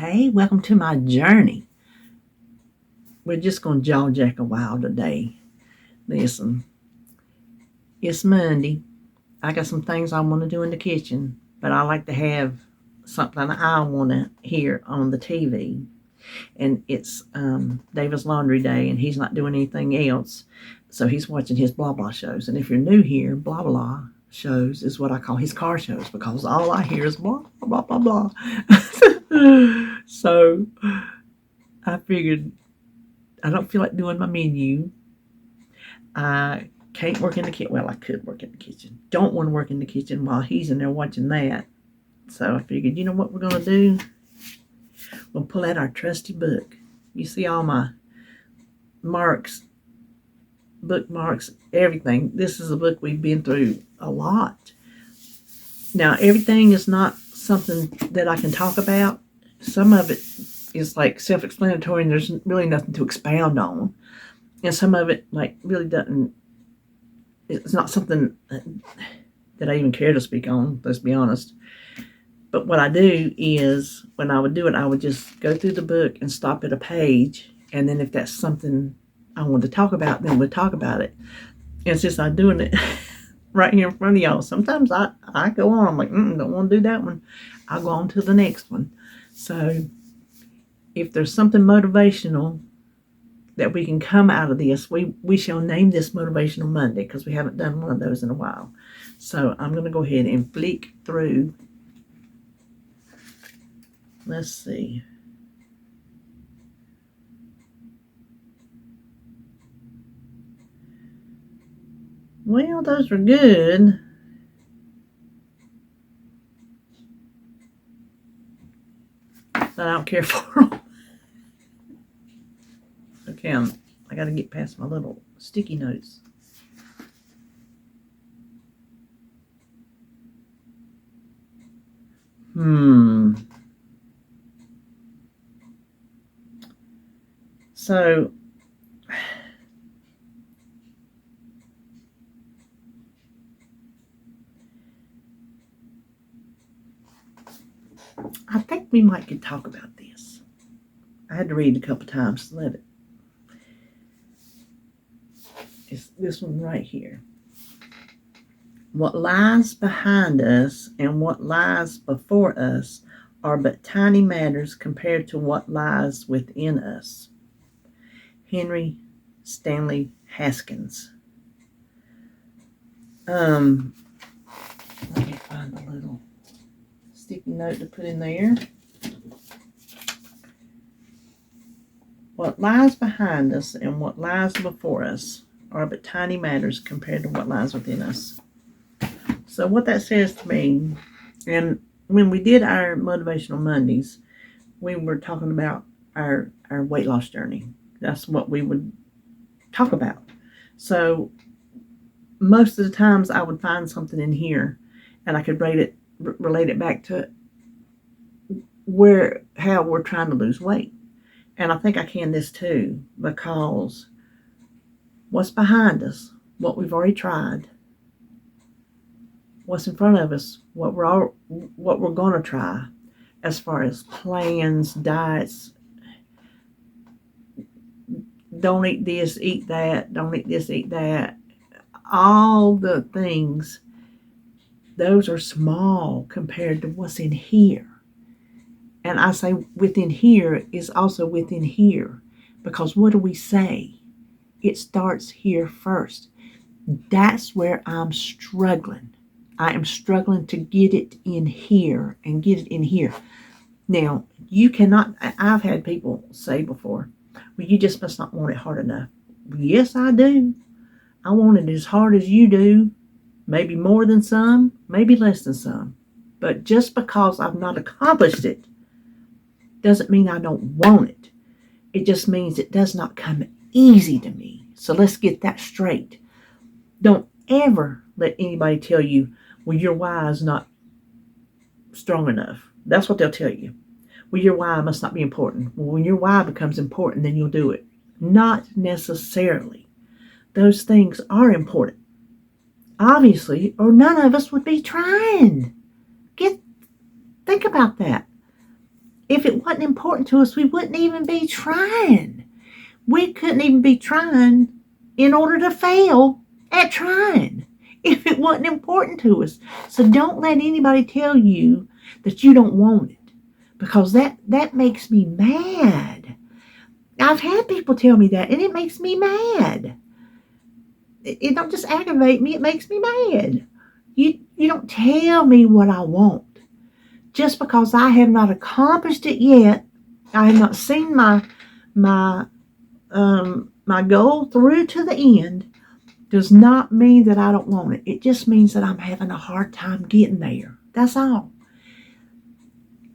Hey, welcome to my journey. We're just going to jaw jack a while today. Listen, it's Monday. I got some things I want to do in the kitchen, but I like to have something I want to hear on the TV. And it's David's laundry day, and he's not doing anything else. So he's watching his blah blah shows. And if you're new here, blah blah shows is what I call his car shows because all I hear is blah blah blah blah. So I figured I don't feel like doing my menu. I can't work in the kitchen. Well, I could work in the kitchen. Don't want to work in the kitchen while he's in there watching that. So I figured, you know what we're going to do? We'll pull out our trusty book. You see all my marks, bookmarks, everything. This is a book we've been through a lot. Now, everything is not something that I can talk about. Some of it is like self-explanatory and there's really nothing to expound on. And some of it like really doesn't, it's not something that I even care to speak on, let's be honest. But what I do is when I would do it, I would just go through the book and stop at a page. And then if that's something I want to talk about, then we'll talk about it. And since I'm doing it right here in front of y'all, sometimes I go on, I'm like, don't want to do that one. I'll go on to the next one. So if there's something motivational that we can come out of this, we shall name this Motivational Monday because we haven't done one of those in a while. So I'm going to go ahead and flick through. Let's see. Well, those were good. But I don't care for them. Okay, I got to get past my little sticky notes. So, I think we might could talk about this. I had to read it a couple times to let it. It's this one right here. What lies behind us and what lies before us are but tiny matters compared to what lies within us. Henry Stanley Haskins. Let me find a little sticky note to put in there. What lies behind us and what lies before us are but tiny matters compared to what lies within us. So what that says to me, and when we did our Motivational Mondays, we were talking about our weight loss journey. That's what we would talk about. So most of the times I would find something in here and I could relate it back to how we're trying to lose weight. And I think I can this too, because what's behind us, what we've already tried, what's in front of us, what we're going to try as far as plans, diets, don't eat this, eat that, don't eat this, eat that, all the things, those are small compared to what's in here. And I say within here is also within here, because what do we say? It starts here first. That's where I'm struggling. I am struggling to get it in here and get it in here. Now, you cannot, I've had people say before, well, you just must not want it hard enough. Yes, I do. I want it as hard as you do. Maybe more than some, maybe less than some. But just because I've not accomplished it doesn't mean I don't want it. It just means it does not come easy to me. So let's get that straight. Don't ever let anybody tell you, well, your why is not strong enough. That's what they'll tell you. Well, your why must not be important. Well, when your why becomes important, then you'll do it. Not necessarily. Those things are important. Obviously, or none of us would be trying. Think about that. If it wasn't important to us, we wouldn't even be trying. We couldn't even be trying in order to fail at trying if it wasn't important to us. So don't let anybody tell you that you don't want it, because that makes me mad. I've had people tell me that, and it makes me mad. It don't just aggravate me, it makes me mad. You don't tell me what I want. Just because I have not accomplished it yet, I have not seen my goal through to the end, does not mean that I don't want it. It just means that I'm having a hard time getting there. That's all.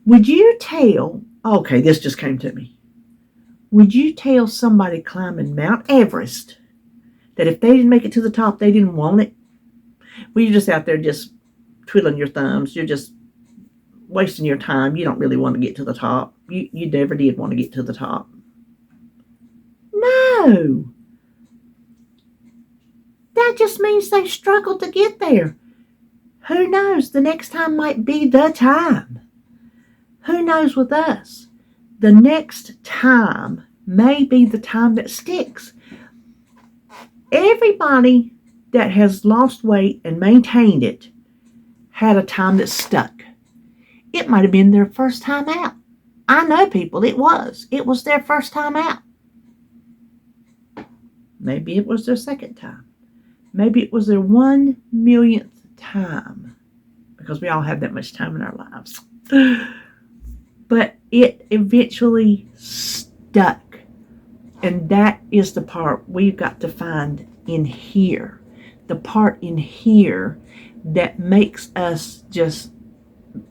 Would you tell, okay, this just came to me. Would you tell somebody climbing Mount Everest that if they didn't make it to the top, they didn't want it? Well, you're just out there just twiddling your thumbs. You're just wasting your time. You don't really want to get to the top. You never did want to get to the top. No. That just means they struggled to get there. Who knows? The next time might be the time. Who knows with us? The next time may be the time that sticks. Everybody that has lost weight and maintained it had a time that stuck. It might have been their first time out. I know people, it was. It was their first time out. Maybe it was their second time. Maybe it was their 1,000,000th time. Because we all have that much time in our lives. But it eventually stuck. And that is the part we've got to find in here. The part in here that makes us just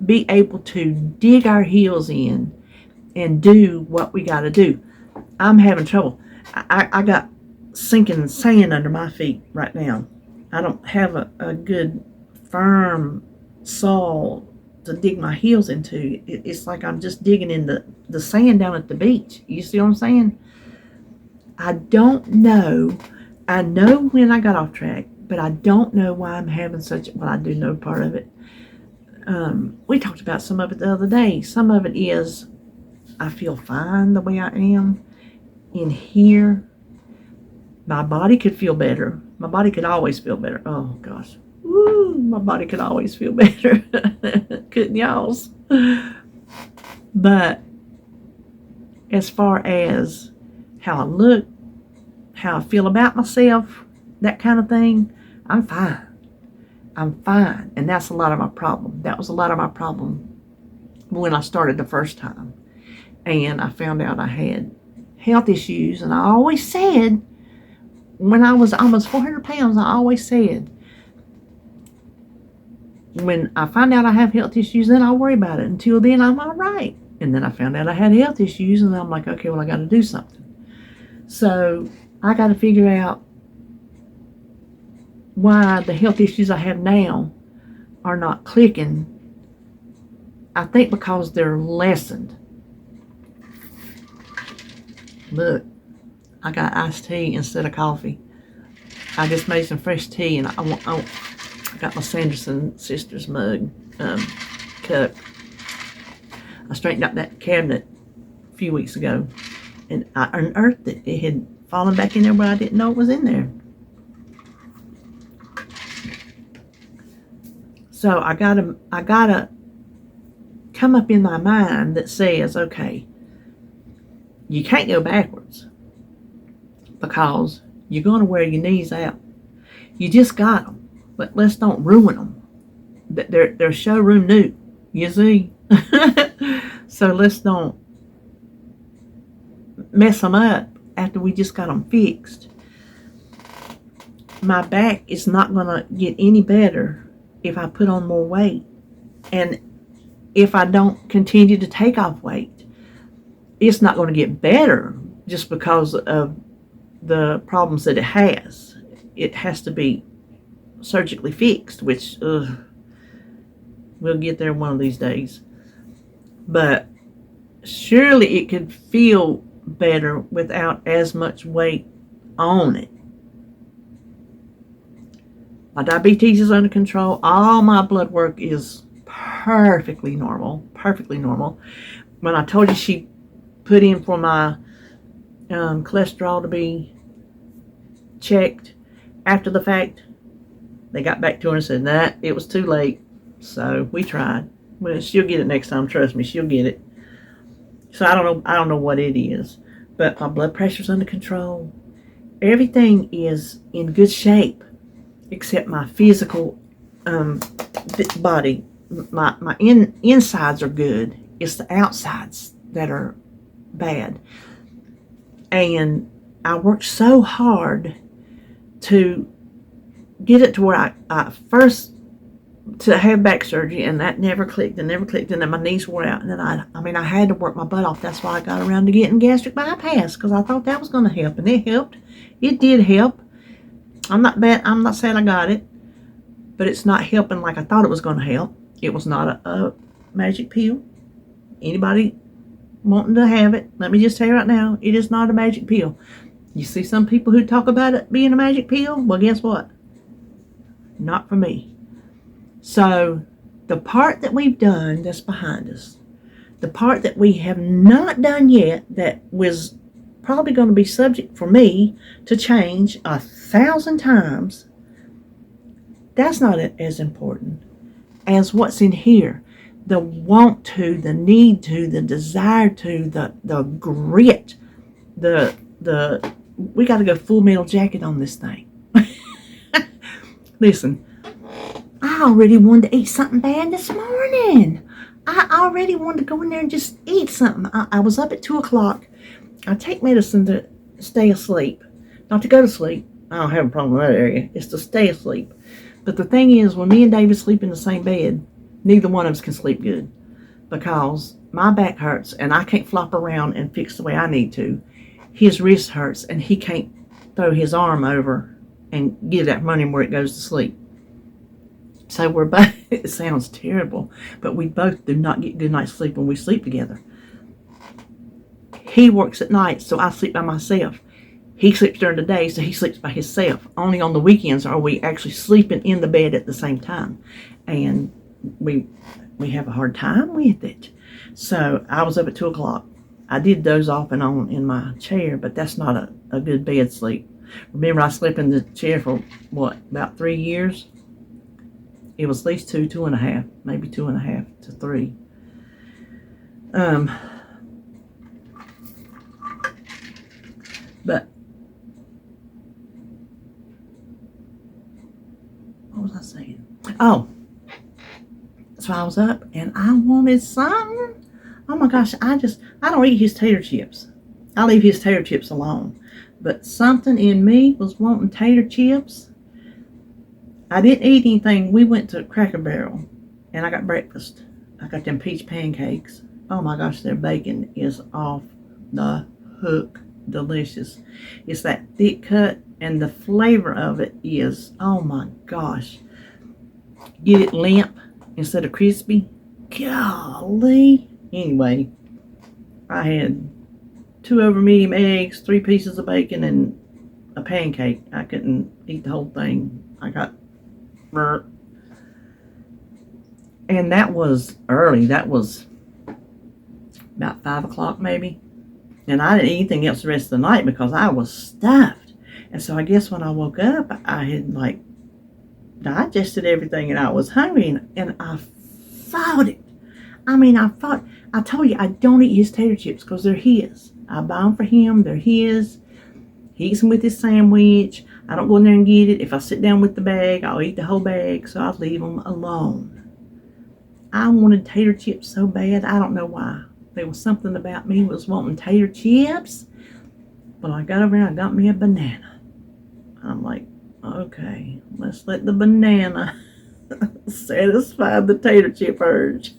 be able to dig our heels in and do what we got to do. I'm having trouble. I got sinking sand under my feet right now. I don't have a good firm soil to dig my heels into. It's like I'm just digging in the sand down at the beach. You see what I'm saying? I don't know. I know when I got off track, but I don't know why I'm having well, I do know part of it. We talked about some of it the other day. Some of it is I feel fine the way I am in here. My body could feel better. My body could always feel better. Oh, gosh. Woo, my body could always feel better. Couldn't y'all's? But as far as how I look, how I feel about myself, that kind of thing, I'm fine. I'm fine. And that's a lot of my problem. That was a lot of my problem when I started the first time. And I found out I had health issues. And I always said, when I was almost 400 pounds, I always said, when I find out I have health issues, then I'll worry about it. Until then, I'm all right. And then I found out I had health issues, and I'm like, okay, well, I got to do something. So I got to figure out why the health issues I have now are not clicking. I think because they're lessened. Look, I got iced tea instead of coffee. I just made some fresh tea, and I got my Sanderson sisters mug cup. I straightened out that cabinet a few weeks ago, and I unearthed it. It had fallen back in there where I didn't know it was in there. So I gotta come up in my mind that says, okay, you can't go backwards because you're going to wear your knees out. You just got them, but let's don't ruin them. They're showroom new, you see. So let's don't mess them up after we just got them fixed. My back is not going to get any better if I put on more weight, and if I don't continue to take off weight. It's not going to get better just because of the problems that it has. It has to be surgically fixed, which we'll get there one of these days. But surely it could feel better without as much weight on it. My diabetes is under control. All my blood work is perfectly normal. when I told you she put in for my cholesterol to be checked after the fact, they got back to her and said that it was too late. So we tried. Well, she'll get it next time. Trust me, she'll get it. So I don't know. I don't know what it is, but my blood pressure's under control. Everything is in good shape, except my physical body. My insides are good. It's the outsides that are bad. And I worked so hard to get it to where I first to have back surgery, and that never clicked and never clicked, and then my knees wore out, and then I had to work my butt off. That's why I got around to getting gastric bypass, because I thought that was going to help, and it helped. It did help. I'm not saying I got it, but it's not helping like I thought it was going to help. It was not a magic pill. Anybody wanting to have it, let me just tell you right now, it is not a magic pill. You see some people who talk about it being a magic pill? Well, guess what? Not for me. So the part that we've done that's behind us, the part that we have not done yet that was probably going to be subject for me to change 1,000 times, that's not as important as what's in here. The want to, the need to, the desire to, the grit, we got to go Full Metal Jacket on this thing. Listen, I already wanted to eat something bad this morning. I already wanted to go in there and just eat something. I was up at 2 o'clock. I take medicine to stay asleep, not to go to sleep. I don't have a problem with that area. It's to stay asleep. But the thing is, when me and David sleep in the same bed, neither one of us can sleep good, because my back hurts and I can't flop around and fix the way I need to. His wrist hurts and he can't throw his arm over and get that money where it goes to sleep. So we're both, it sounds terrible, but we both do not get good night's sleep when we sleep together. He works at night, so I sleep by myself. He sleeps during the day, so he sleeps by himself. Only on the weekends are we actually sleeping in the bed at the same time. And we have a hard time with it. So I was up at 2 o'clock. I did doze off and on in my chair, but that's not a good bed sleep. Remember, I slept in the chair for, about 3 years? It was at least 2.5, maybe 2.5 to 3. But what was I saying? Oh, so I was up and I wanted something. Oh my gosh, I don't eat his tater chips. I leave his tater chips alone. But something in me was wanting tater chips. I didn't eat anything. We went to Cracker Barrel and I got breakfast. I got them peach pancakes. Oh my gosh, their bacon is off the hook. Delicious. It's that thick cut and the flavor of it is, oh my gosh. Get it limp instead of crispy. Golly. Anyway, I had 2 over medium eggs, 3 pieces of bacon, and a pancake. I couldn't eat the whole thing. I got burnt. And that was early. That was about 5 o'clock maybe. And I didn't eat anything else the rest of the night because I was stuffed. And so I guess when I woke up, I had digested everything and I was hungry, and I fought it. I told you I don't eat his tater chips because they're his. I buy them for him. They're his. He eats them with his sandwich. I don't go in there and get it. If I sit down with the bag, I'll eat the whole bag, so I leave them alone. I wanted tater chips so bad. I don't know why. There was something about me was wanting tater chips. But I got over and I got me a banana. I'm like, okay, let's let the banana satisfy the tater chip urge.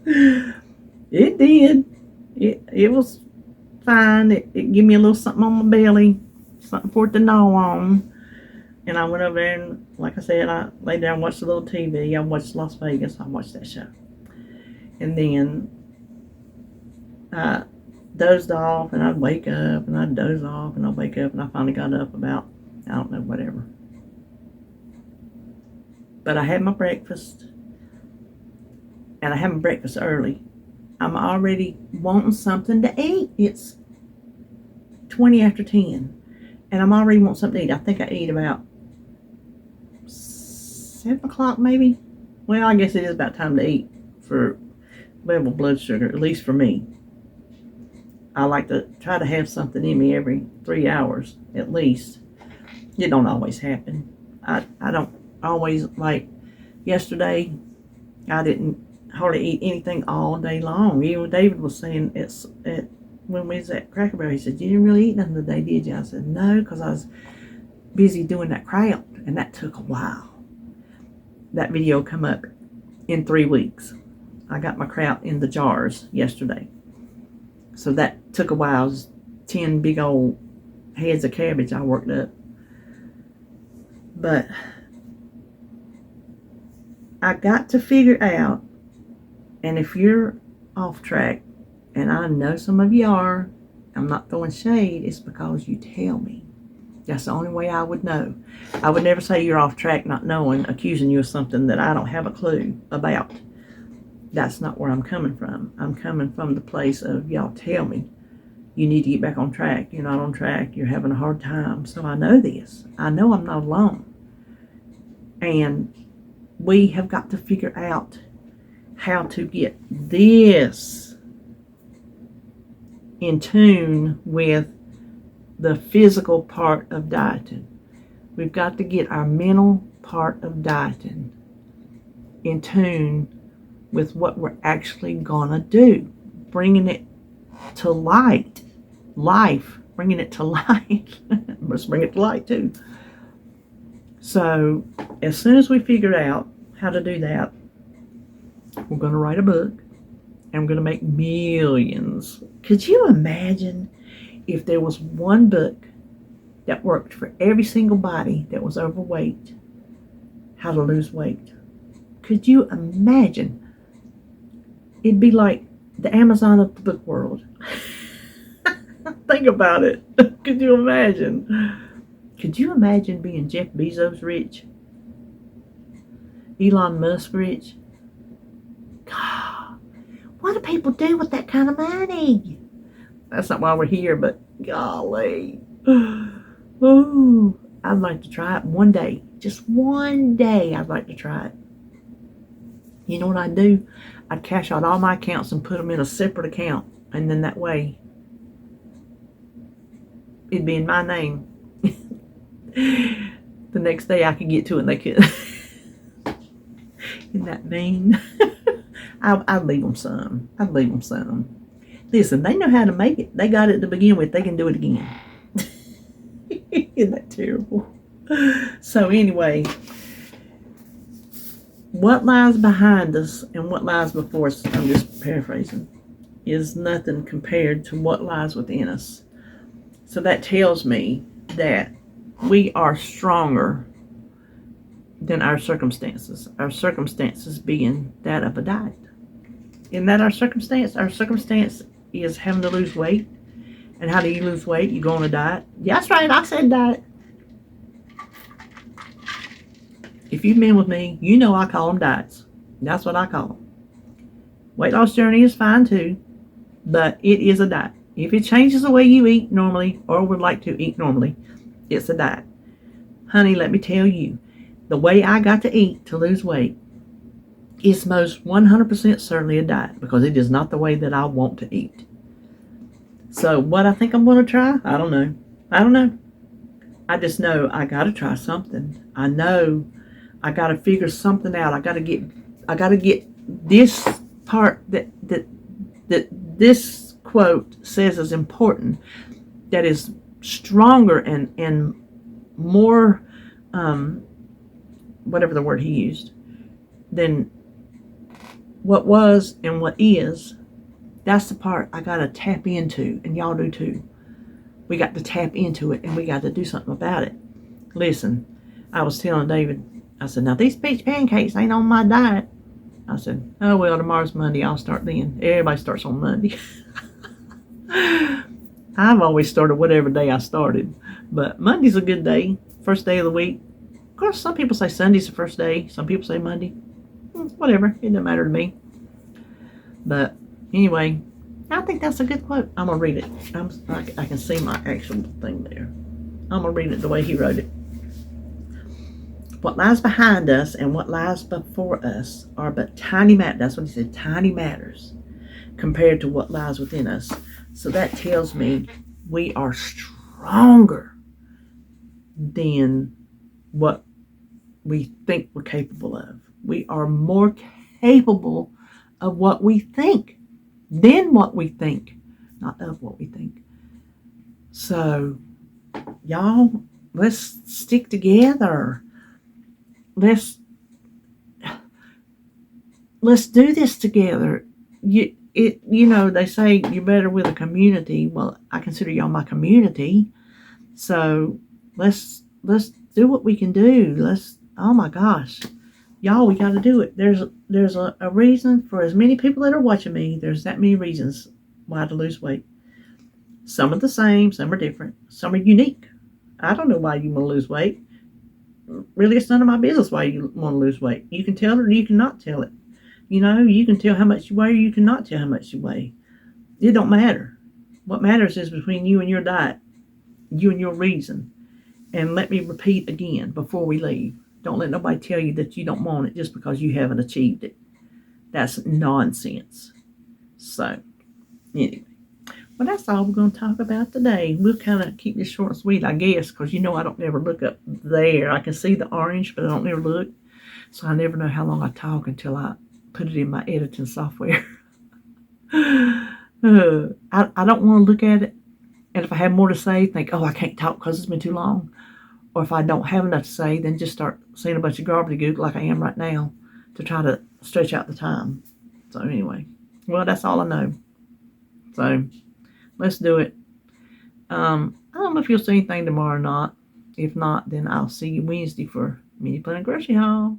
It did. It was fine. It gave me a little something on my belly, something for it to gnaw on. And I went over there and, like I said, I laid down and watched a little TV. I watched Las Vegas. I watched that show. And then I dozed off, and I'd wake up, and I'd doze off, and I'd wake up, and I finally got up about, I don't know, whatever. But I had my breakfast, and I had my breakfast early, I'm already wanting something to eat. It's 20 after 10, and I'm already wanting something to eat. I think I eat about 7 o'clock maybe. Well, I guess it is about time to eat for level blood sugar, at least for me. I like to try to have something in me every 3 hours at least. It don't always happen. I don't always, like yesterday, I didn't hardly eat anything all day long. Even David was saying when we was at Cracker Barrel, he said, "You didn't really eat nothing today, did you?" I said, "No, because I was busy doing that kraut, and that took a while." That video come up in 3 weeks. I got my kraut in the jars yesterday. So that took a while. It was 10 big old heads of cabbage I worked up. But I got to figure out, and if you're off track, and I know some of you are, I'm not throwing shade, it's because you tell me. That's the only way I would know. I would never say you're off track not knowing, accusing you of something that I don't have a clue about. That's not where I'm coming from. I'm coming from the place of y'all tell me you need to get back on track. You're not on track. You're having a hard time. So I know this. I know I'm not alone. And we have got to figure out how to get this in tune with the physical part of dieting. We've got to get our mental part of dieting in tune with what we're actually gonna do, bringing it to life, bringing it to life. Let's bring it to light too. So as soon as we figure out how to do that, we're gonna write a book, and we're gonna make millions. Could you imagine if there was one book that worked for every single body that was overweight, how to lose weight? Could you imagine? It'd be like the Amazon of the book world. Think about it. Could you imagine? Could you imagine being Jeff Bezos rich? Elon Musk rich? God, what do people do with that kind of money? That's not why we're here, but golly. Oh, I'd like to try it one day. Just one day I'd like to try it. You know what I'd do? I'd cash out all my accounts and put them in a separate account. And then that way, it'd be in my name. The next day I could get to it and they could. Isn't that mean? I'd leave them some. I'd leave them some. Listen, they know how to make it. They got it to begin with. They can do it again. Isn't that terrible? So anyway, what lies behind us and what lies before us, I'm just paraphrasing, is nothing compared to what lies within us. So that tells me that we are stronger than our circumstances being that of a diet. Isn't that our circumstance? Our circumstance is having to lose weight. And how do you lose weight? You go on a diet. Yeah, that's right, I said diet. If you've been with me, you know I call them diets. That's what I call them. Weight loss journey is fine too, but it is a diet. If it changes the way you eat normally or would like to eat normally, it's a diet. Honey, let me tell you, the way I got to eat to lose weight is most 100% certainly a diet, because it is not the way that I want to eat. So what I think I'm going to try, I don't know. I just know I got to try something. I know I got to figure something out. I got to get this part that this quote says is important, that is stronger and more, whatever the word he used, than what was and what is. That's the part I got to tap into, and y'all do too. We got to tap into it, and we got to do something about it. Listen, I was telling David, I said, now these peach pancakes ain't on my diet. I said, oh well, tomorrow's Monday, I'll start then. Everybody starts on Monday. I've always started whatever day I started, but Monday's a good day, first day of the week. Of course, some people say Sunday's the first day, some people say Monday. Whatever, it doesn't matter to me. But Anyway, I think that's a good quote. I'm going to read it. I can see my actual thing there. I'm going to read it the way he wrote it. What lies behind us and what lies before us are but tiny matters. That's what he said, tiny matters compared to what lies within us. So that tells me we are stronger than what we think we're capable of. We are more capable of what we think than what we think, not of what we think. So, y'all, let's stick together. Let's do this together. They say you're better with a community. Well, I consider y'all my community. So let's do what we can do. Oh my gosh, y'all, we got to do it. There's a reason for as many people that are watching me. There's that many reasons why to lose weight. Some are the same, some are different, some are unique. I don't know why you want to lose weight. Really, it's none of my business why you want to lose weight. You can tell it or you cannot tell it. You can tell how much you weigh or you cannot tell how much you weigh. It don't matter. What matters is between you and your diet, you and your reason. And let me repeat again before we leave. Don't let nobody tell you that you don't want it just because you haven't achieved it. That's nonsense. So, anyway. Well, that's all we're going to talk about today. We'll kind of keep this short and sweet, I guess, because I don't never look up there. I can see the orange, but I don't never look. So I never know how long I talk until I put it in my editing software. I don't want to look at it. And if I have more to say, think, I can't talk because it's been too long. Or if I don't have enough to say, then just start saying a bunch of gobbledygook like I am right now to try to stretch out the time. So anyway, well, that's all I know. So let's do it. I don't know if you'll see anything tomorrow or not. If not, then I'll see you Wednesday for Mini Planet Grocery Haul.